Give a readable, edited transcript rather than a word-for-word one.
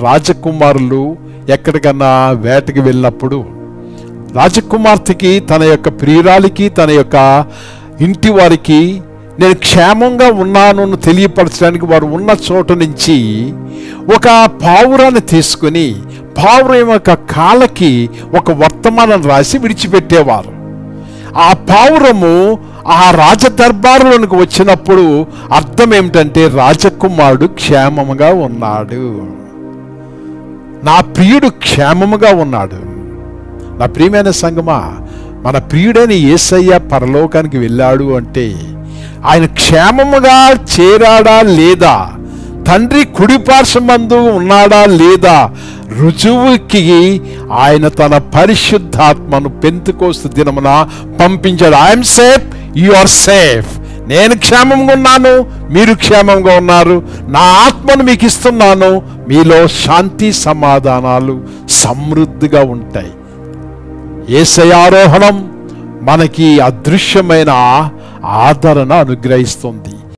రాజకుమారులు ఎక్కడికన్నా వేటకి వెళ్ళినప్పుడు రాజకుమార్తెకి తన యొక్క ప్రియురాలికి తన యొక్క ఇంటి వారికి నేను క్షేమంగా ఉన్నాను తెలియపరచడానికి వారు ఉన్న చోట నుంచి ఒక పావురాన్ని తీసుకుని పావురం యొక్క కాళ్ళకి ఒక వర్తమానం రాసి విడిచిపెట్టేవారు. ఆ పావురము ఆ రాజదర్బారులోనికి వచ్చినప్పుడు అర్థం ఏమిటంటే రాజకుమారుడు క్షేమముగా ఉన్నాడు, నా ప్రియుడు క్షేమముగా ఉన్నాడు. నా ప్రియమైన సంగమా, మన ప్రియుడైన యేసయ్య పరలోకానికి వెళ్ళాడు అంటే ఆయన క్షేమముగా చేరాడా లేదా, తండ్రి కుడిపార్శ్వమందు ఉన్నాడా లేదా రుజువుకి ఆయన తన పరిశుద్ధాత్మను పెంతెకోస్తు దినమున పంపించాడు. I'm safe, you are safe. నేను క్షేమంగా ఉన్నాను, మీరు క్షేమంగా ఉన్నారు, నా ఆత్మను మీకు ఇస్తున్నాను, మీలో శాంతి సమాధానాలు సమృద్ధిగా ఉంటాయి. యేసయ్య ఆరోహణం మనకి అదృశ్యమైన ఆదరణ అనుగ్రహిస్తుంది.